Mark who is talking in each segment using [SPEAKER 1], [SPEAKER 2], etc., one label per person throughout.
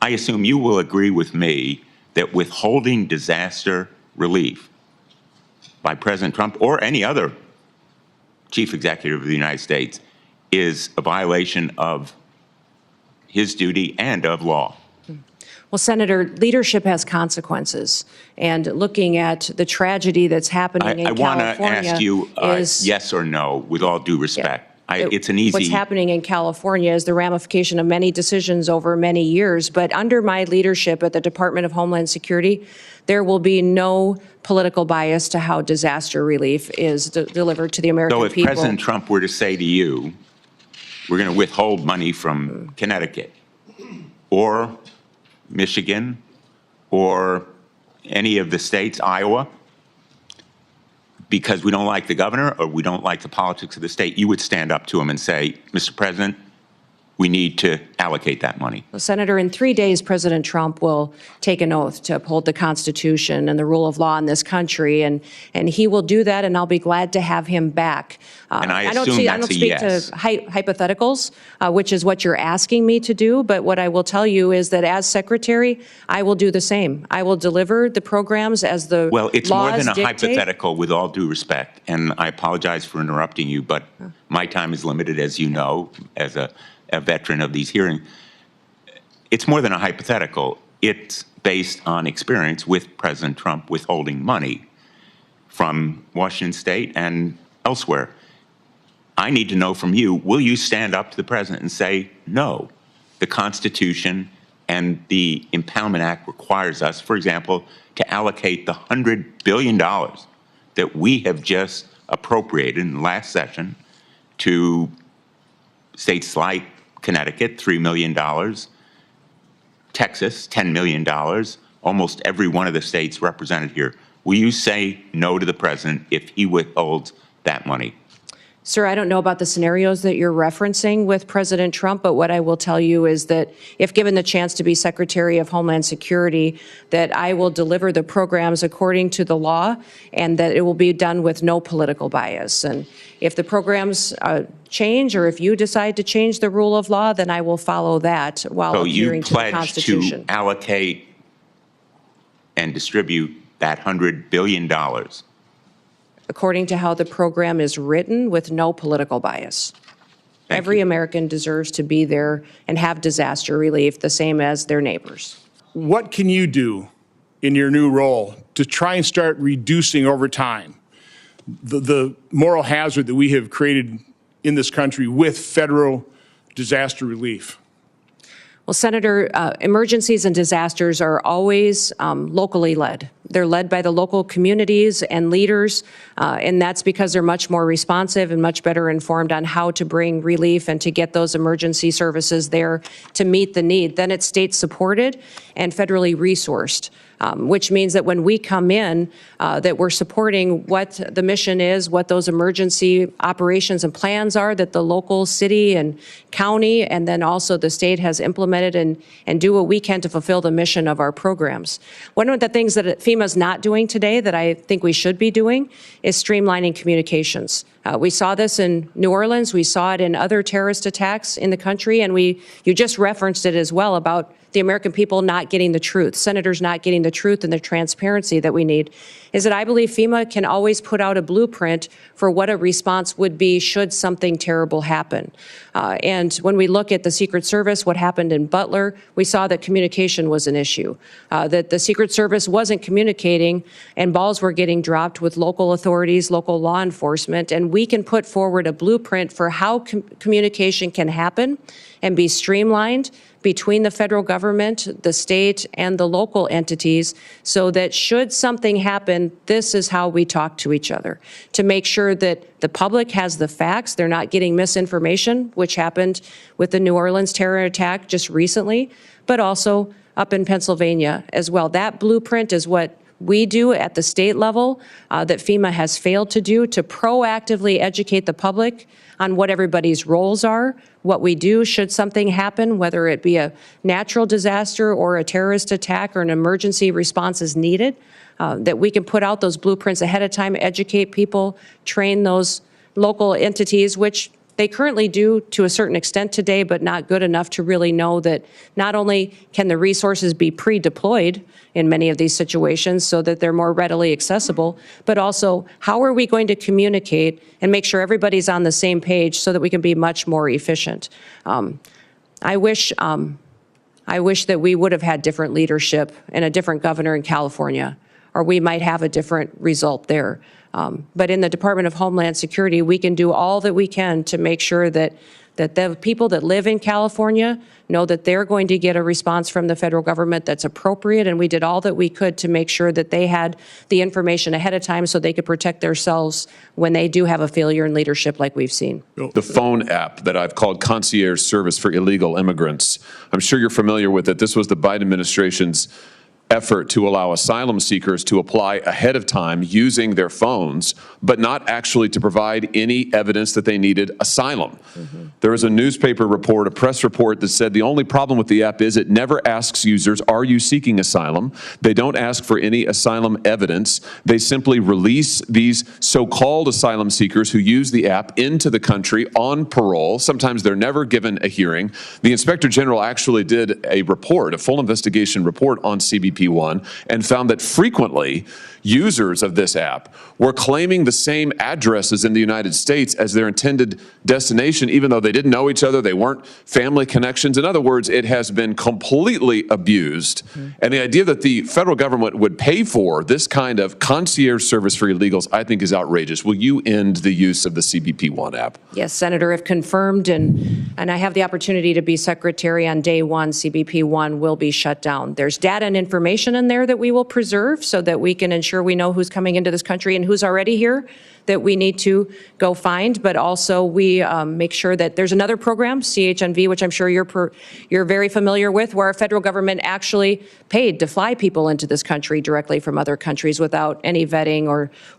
[SPEAKER 1] I assume you will agree with me that withholding disaster relief by President Trump or any other chief executive of the United States is a violation of his duty and of law.
[SPEAKER 2] Well, Senator, leadership has consequences, and looking at the tragedy that's happening in
[SPEAKER 1] I want to
[SPEAKER 2] California
[SPEAKER 1] ask you yes or no, with all due respect. It's an easy.
[SPEAKER 2] What's happening in California is the ramification of many decisions over many years. But under my leadership at the Department of Homeland Security, there will be no political bias to how disaster relief is delivered to the American people.
[SPEAKER 1] So if President Trump were to say to you, we're going to withhold money from Connecticut or Michigan or any of the states, Iowa, because we don't like the governor or we don't like the politics of the state, you would stand up to him and say, Mr. President, we need to allocate that money.
[SPEAKER 2] Well, Senator, in 3 days, President Trump will take an oath to uphold the Constitution and the rule of law in this country, and he will do that, and I'll be glad to have him back.
[SPEAKER 1] And I
[SPEAKER 2] don't
[SPEAKER 1] assume that's a
[SPEAKER 2] speak
[SPEAKER 1] yes.
[SPEAKER 2] to hypotheticals, which is what you're asking me to do, but what I will tell you is that as Secretary, I will do the same. I will deliver the programs as the
[SPEAKER 1] Well, it's
[SPEAKER 2] laws
[SPEAKER 1] more than a
[SPEAKER 2] dictate.
[SPEAKER 1] hypothetical, with all due respect, and I apologize for interrupting you, but my time is limited, as you know, as a veteran of these hearings. It's more than a hypothetical. It's based on experience with President Trump withholding money from Washington State and elsewhere. I need to know from you, will you stand up to the President and say, no, the Constitution and the Impoundment Act requires us, for example, to allocate the $100 billion that we have just appropriated in the last session to states like Connecticut, $3 million, Texas, $10 million, almost every one of the states represented here. Will you say no to the President if he withholds that money?
[SPEAKER 2] Sir, I don't know about the scenarios that you're referencing with President Trump, but what I will tell you is that if given the chance to be Secretary of Homeland Security, that I will deliver the programs according to the law and that it will be done with no political bias. And if the programs change or if you decide to change the rule of law, then I will follow that while adhering to the Constitution.
[SPEAKER 1] So you pledge to allocate and distribute that $100 billion
[SPEAKER 2] according to how the program is written, with no political bias. Every American deserves to be there and have disaster relief the same as their neighbors.
[SPEAKER 3] What can you do in your new role to try and start reducing over time the moral hazard that we have created in this country with federal disaster relief?
[SPEAKER 2] Well, Senator, emergencies and disasters are always locally led. They're led by the local communities and leaders, and that's because they're much more responsive and much better informed on how to bring relief and to get those emergency services there to meet the need. Then it's state supported and federally resourced. Which means that when we come in, that we're supporting what the mission is, what those emergency operations and plans are that the local city and county and then also the state has implemented and do what we can to fulfill the mission of our programs. One of the things that FEMA's not doing today that I think we should be doing is streamlining communications. We saw this in New Orleans. We saw it in other terrorist attacks in the country, and you just referenced it as well about the American people not getting the truth, senators not getting the truth and the transparency that we need, is that I believe FEMA can always put out a blueprint for what a response would be should something terrible happen. And when we look at the Secret Service, what happened in Butler, we saw that communication was an issue, that the Secret Service wasn't communicating and balls were getting dropped with local authorities, local law enforcement, and we can put forward a blueprint for how communication can happen and be streamlined between the federal government, the state, and the local entities, so that should something happen, this is how we talk to each other, to make sure that the public has the facts, they're not getting misinformation, which happened with the New Orleans terror attack just recently, but also up in Pennsylvania as well. That blueprint is what we do at the state level that FEMA has failed to do, to proactively educate the public on what everybody's roles are, what we do should something happen, whether it be a natural disaster or a terrorist attack or an emergency response is needed, that we can put out those blueprints ahead of time, educate people, train those local entities, which They currently do to a certain extent today, but not good enough to really know that not only can the resources be pre-deployed in many of these situations so that they're more readily accessible, but also how are we going to communicate and make sure everybody's on the same page so that we can be much more efficient. I wish that we would have had different leadership and a different governor in California, or we might have a different result there. But in the Department of Homeland Security, we can do all that we can to make sure that the people that live in California know that they're going to get a response from the federal government that's appropriate, and we did all that we could to make sure that they had the information ahead of time so they could protect themselves when they do have a failure in leadership like we've seen.
[SPEAKER 4] The phone app that I've called Concierge Service for Illegal Immigrants, I'm sure you're familiar with it. This was the Biden administration's effort to allow asylum seekers to apply ahead of time using their phones, but not actually to provide any evidence that they needed asylum. There was a newspaper report, a press report that said the only problem with the app is it never asks users, are you seeking asylum? They don't ask for any asylum evidence. They simply release these so-called asylum seekers who use the app into the country on parole. Sometimes they're never given a hearing. The Inspector General actually did a report, a full investigation report on CBP One, and found that frequently users of this app were claiming the same addresses in the United States as their intended destination, even though they didn't know each other, they weren't family connections. In other words, it has been completely abused. And the idea that the federal government would pay for this kind of concierge service for illegals, I think is outrageous. Will you end the use of the CBP One app?
[SPEAKER 2] Yes, Senator, if confirmed, and I have the opportunity to be secretary on day one, CBP One will be shut down. There's data and information in there that we will preserve so that we can ensure we know who's coming into this country and who's already here that we need to go find, but also we make sure that there's another program, CHNV, which I'm sure you're very familiar with, where our federal government actually paid to fly people into this country directly from other countries without any vetting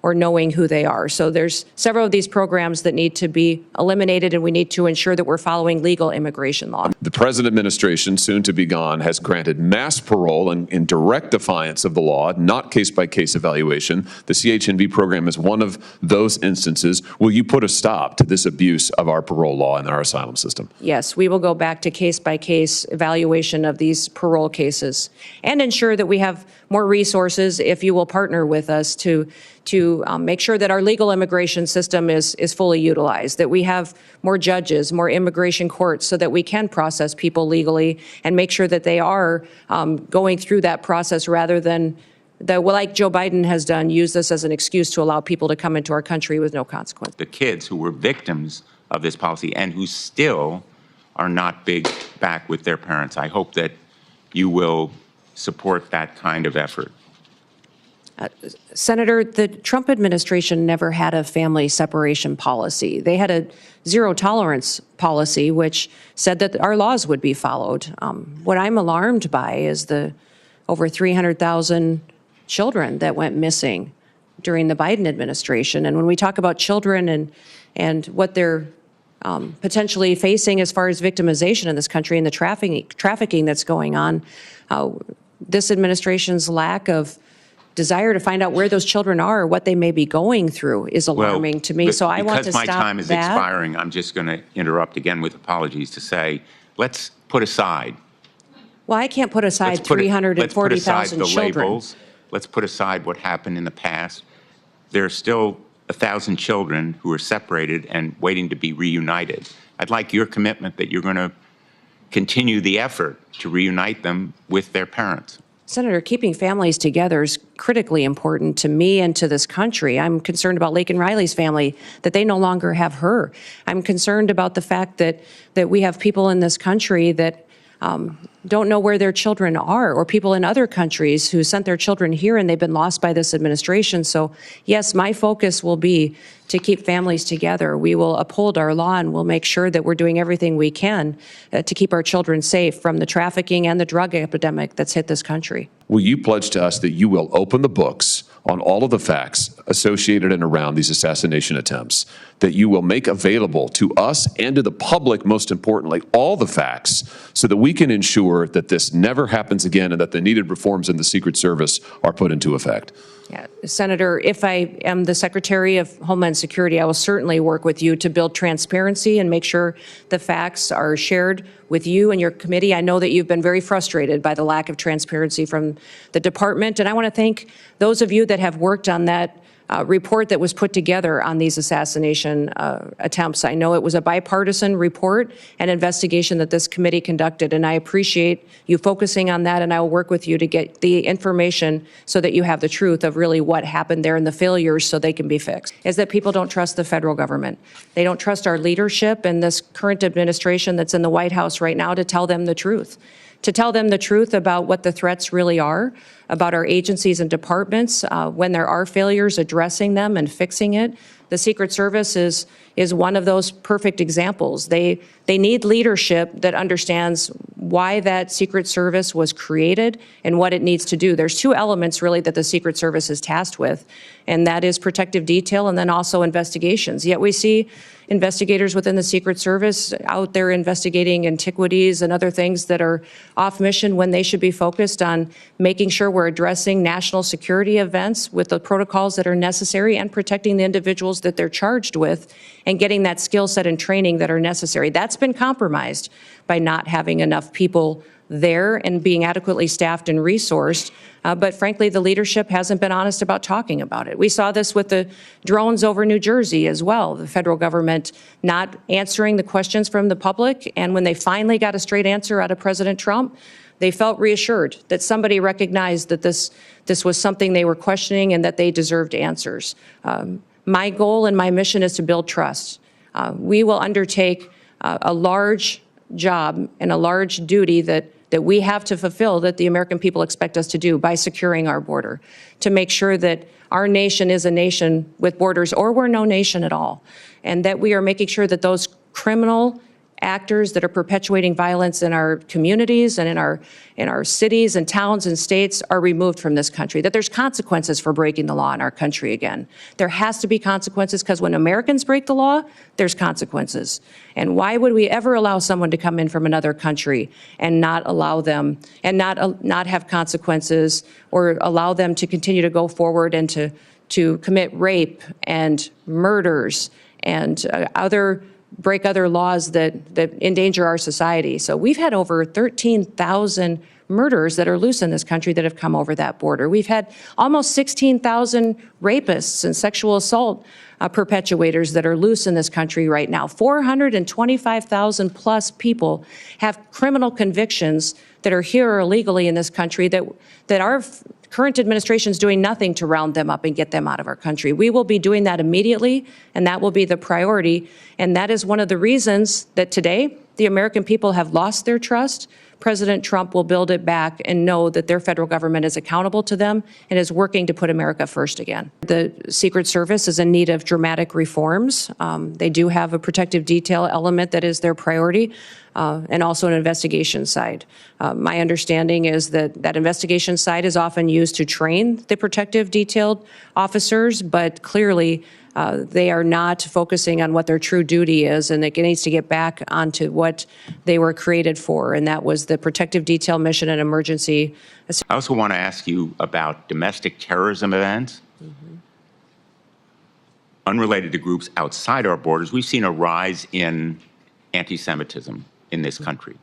[SPEAKER 2] or knowing who they are. So there's several of these programs that need to be eliminated, and we need to ensure that we're following legal immigration law.
[SPEAKER 4] The present administration, soon to be gone, has granted mass parole in direct defiance of the law, not case-by-case evaluation. The CHNV program is one of those instances. Will you put a stop to this abuse of our parole law and our asylum system?
[SPEAKER 2] Yes, we will go back to case-by-case evaluation of these parole cases and ensure that we have more resources if you will partner with us to make sure that our legal immigration system is fully utilized, that we have more judges, more immigration courts so that we can process people legally and make sure that they are going through that process rather than like Joe Biden has done, use this as an excuse to allow people to come into our country with no consequence.
[SPEAKER 1] The kids who were victims of this policy and who still are not big back with their parents. I hope that you will support that kind of effort.
[SPEAKER 2] Senator, the Trump administration never had a family separation policy. They had a zero tolerance policy, which said that our laws would be followed. What I'm alarmed by is the over 300,000 children that went missing during the Biden administration. And when we talk about children and what they're potentially facing as far as victimization in this country and the trafficking that's going on, this administration's lack of desire to find out where those children are or what they may be going through is alarming to me. So I want to stop that.
[SPEAKER 1] Because my time is expiring, I'm just going to interrupt again with apologies to say, let's put aside.
[SPEAKER 2] Well, I can't put aside 340,000 children.
[SPEAKER 1] Let's put aside what happened in the past. There are still 1,000 children who are separated and waiting to be reunited. I'd like your commitment that you're going to continue the effort to reunite them with their parents.
[SPEAKER 2] Senator, keeping families together is critically important to me and to this country. I'm concerned about Laken Riley's family, that they no longer have her. I'm concerned about the fact that we have people in this country that don't know where their children are, or people in other countries who sent their children here and they've been lost by this administration. So yes, my focus will be to keep families together. We will uphold our law and we'll make sure that we're doing everything we can to keep our children safe from the trafficking and the drug epidemic that's hit this country.
[SPEAKER 4] Will you pledge to us that you will open the books on all of the facts associated and around these assassination attempts, that you will make available to us and to the public, most importantly, all the facts so that we can ensure that this never happens again and that the needed reforms in the Secret Service are put into effect?
[SPEAKER 2] Yeah, Senator, if I am the Secretary of Homeland Security, I will certainly work with you to build transparency and make sure the facts are shared with you and your committee. I know that you've been very frustrated by the lack of transparency from the department, and I want to thank those of you that have worked on that report that was put together on these assassination attempts. I know it was a bipartisan report and investigation that this committee conducted, and I appreciate you focusing on that, and I will work with you to get the information so that you have the truth of really what happened there and the failures so they can be fixed. Is that people don't trust the federal government. They don't trust our leadership and this current administration that's in the White House right now to tell them the truth. To tell them the truth about what the threats really are, about our agencies and departments, when there are failures, addressing them and fixing it. The Secret Service is one of those perfect examples. They need leadership that understands why that Secret Service was created and what it needs to do. There's two elements really that the Secret Service is tasked with, and that is protective detail and then also investigations. Yet we see investigators within the Secret Service out there investigating antiquities and other things that are off mission when they should be focused on making sure we're addressing national security events with the protocols that are necessary and protecting the individuals that they're charged with and getting that skill set and training that are necessary. That's been compromised by not having enough people there and being adequately staffed and resourced. But frankly, the leadership hasn't been honest about talking about it. We saw this with the drones over New Jersey as well, the federal government not answering the questions from the public. And when they finally got a straight answer out of President Trump, they felt reassured that somebody recognized that this was something they were questioning and that they deserved answers. My goal and my mission is to build trust. We will undertake a large job and a large duty that we have to fulfill, that the American people expect us to do by securing our border, to make sure that our nation is a nation with borders or we're no nation at all, and that we are making sure that those criminal actors that are perpetuating violence in our communities and in our cities and towns and states are removed from this country, that there's consequences for breaking the law in our country again. There has to be consequences because when Americans break the law, there's consequences. And why would we ever allow someone to come in from another country and not allow them and not have consequences or allow them to continue to go forward and to commit rape and murders and break other laws that endanger our society. So we've had over 13,000 murders that are loose in this country that have come over that border. We've had almost 16,000 rapists and sexual assault perpetuators that are loose in this country right now. 425,000 plus people have criminal convictions that are here illegally in this country that our current administration is doing nothing to round them up and get them out of our country. We will be doing that immediately, and that will be the priority. And that is one of the reasons that today the American people have lost their trust. President Trump will build it back and know that their federal government is accountable to them and is working to put America first again. The Secret Service is in need of dramatic reforms. They do have a protective detail element that is their priority, and also an investigation side. My understanding is that that investigation side is often used to train the protective detailed officers, but clearly they are not focusing on what their true duty is, and it needs to get back onto what they were created for, and that was the protective detail mission and emergency.
[SPEAKER 1] I also want to ask you about domestic terrorism events. Unrelated to groups outside our borders, we've seen a rise in anti-Semitism in this country.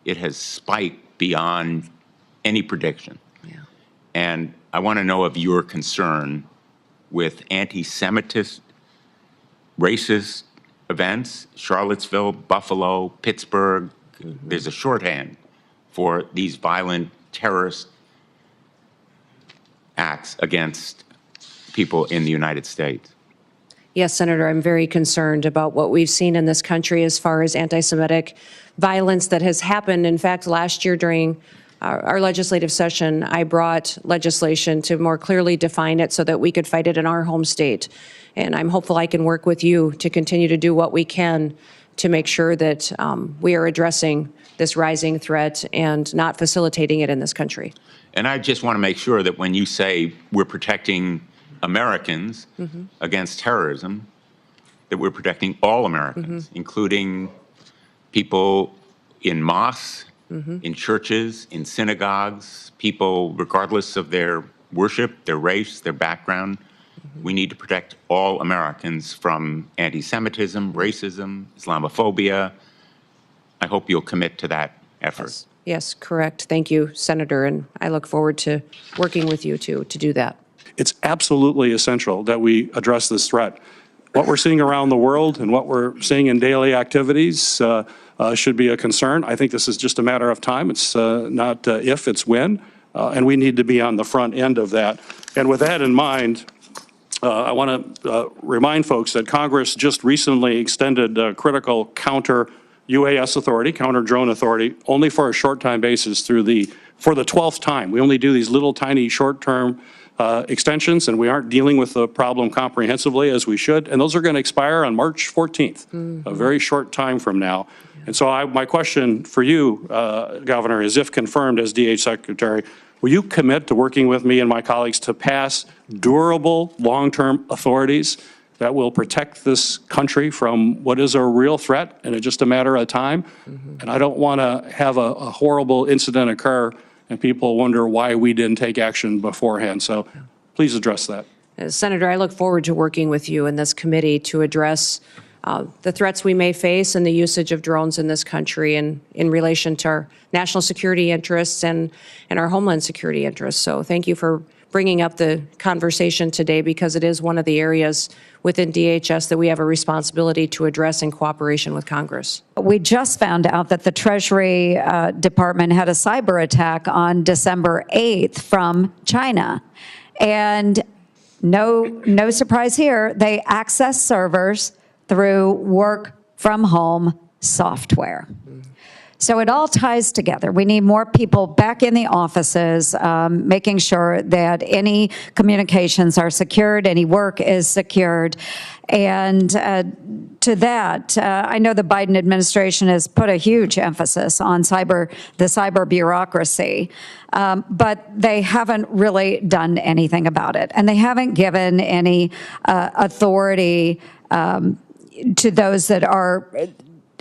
[SPEAKER 1] It has spiked beyond any prediction.
[SPEAKER 2] Yeah.
[SPEAKER 1] And I want to know of your concern with anti-Semitist, racist events, Charlottesville, Buffalo, Pittsburgh. There's a shorthand for these violent terrorist acts against people in the United States.
[SPEAKER 2] Yes, Senator, I'm very concerned about what we've seen in this country as far as anti-Semitic violence that has happened. In fact, last year during our legislative session, I brought legislation to more clearly define it so that we could fight it in our home state. And I'm hopeful I can work with you to continue to do what we can to make sure that we are addressing this rising threat and not facilitating it in this country.
[SPEAKER 1] And I just want to make sure that when you say we're protecting Americans against terrorism, that we're protecting all Americans, including people in mosques, in churches, in synagogues, people regardless of their worship, their race, their background. We need to protect all Americans from anti-Semitism, racism, Islamophobia. I hope you'll commit to that effort.
[SPEAKER 2] Yes, correct. Thank you, Senator, and I look forward to working with you to do that.
[SPEAKER 5] It's absolutely essential that we address this threat. What we're seeing around the world and what we're seeing in daily activities should be a concern. I think this is just a matter of time. It's not if, it's when, and we need to be on the front end of that. And with that in mind, I want to remind folks that Congress just recently extended critical counter-UAS authority, counter-drone authority, only for a short-time basis for the 12th time. We only do these little tiny short-term extensions, and we aren't dealing with the problem comprehensively as we should. And those are going to expire on March 14th, a very short time from now. And so my question for you, Governor, is if confirmed as DH Secretary, will you commit to working with me and my colleagues to pass durable, long-term authorities that will protect this country from what is a real threat and it's just a matter of time? And I don't want to have a horrible incident occur and people wonder why we didn't take action beforehand. So please address that.
[SPEAKER 2] Senator, I look forward to working with you in this committee to address the threats we may face and the usage of drones in this country and in relation to our national security interests and our homeland security interests. So thank you for bringing up the conversation today, because it is one of the areas within DHS that we have a responsibility to address in cooperation with Congress.
[SPEAKER 6] We just found out that the Treasury Department had a cyber attack on December 8th from China. And no surprise here, they access servers through work from home software. So it all ties together. We need more people back in the offices, making sure that any communications are secured, any work is secured. And to that, I know the Biden administration has put a huge emphasis on the cyber bureaucracy, but they haven't really done anything about it. And they haven't given any authority to those that are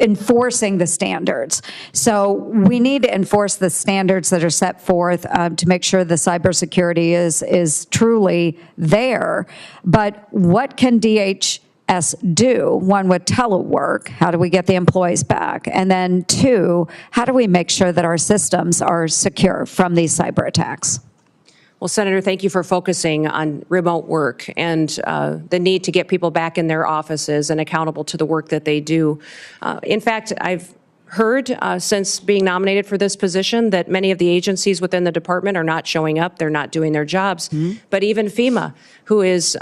[SPEAKER 6] enforcing the standards. So we need to enforce the standards that are set forth to make sure the cybersecurity is truly there. But what can DHS do? One, with telework, how do we get the employees back? And then two, how do we make sure that our systems are secure from these cyber attacks?
[SPEAKER 2] Well, Senator, thank you for focusing on remote work and the need to get people back in their offices and accountable to the work that they do. In fact, I've heard since being nominated for this position that many of the agencies within the department are not showing up, they're not doing their jobs. But even FEMA, who is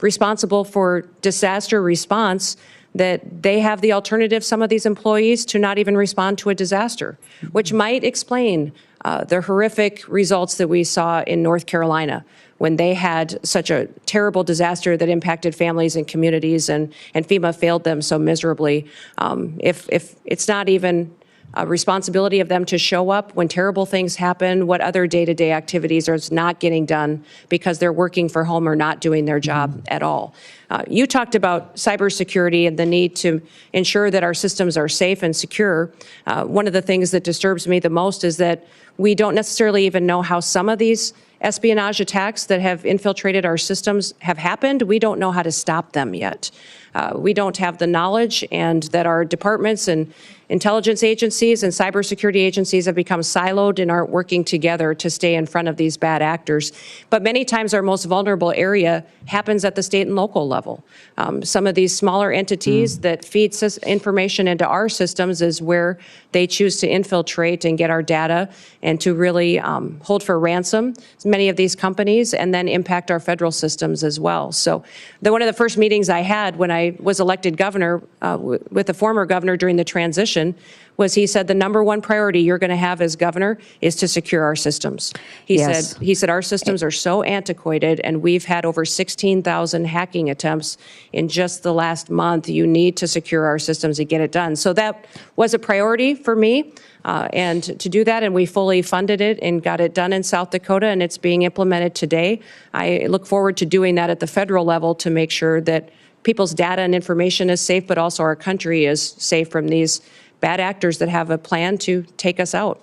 [SPEAKER 2] responsible for disaster response, that they have the alternative, some of these employees, to not even respond to a disaster, which might explain the horrific results that we saw in North Carolina when they had such a terrible disaster that impacted families and communities, and FEMA failed them so miserably. If it's not even a responsibility of them to show up when terrible things happen, what other day-to-day activities are not getting done because they're working for home or not doing their job at all. You talked about cybersecurity and the need to ensure that our systems are safe and secure. One of the things that disturbs me the most is that we don't necessarily even know how some of these espionage attacks that have infiltrated our systems have happened. We don't know how to stop them yet. We don't have the knowledge, and that our departments and intelligence agencies and cybersecurity agencies have become siloed and aren't working together to stay in front of these bad actors. But many times our most vulnerable area happens at the state and local level. Some of these smaller entities that feed information into our systems is where they choose to infiltrate and get our data and to really hold for ransom many of these companies and then impact our federal systems as well. So one of the first meetings I had when I was elected governor with the former governor during the transition was he said the number one priority you're going to have as governor is to secure our systems. He said our systems are so antiquated and we've had over 16,000 hacking attempts in just the last month. You need to secure our systems to get it done. So that was a priority for me and to do that, and we fully funded it and got it done in South Dakota, and it's being implemented today. I look forward to doing that at the federal level to make sure that people's data and information is safe, but also our country is safe from these bad actors that have a plan to take us out.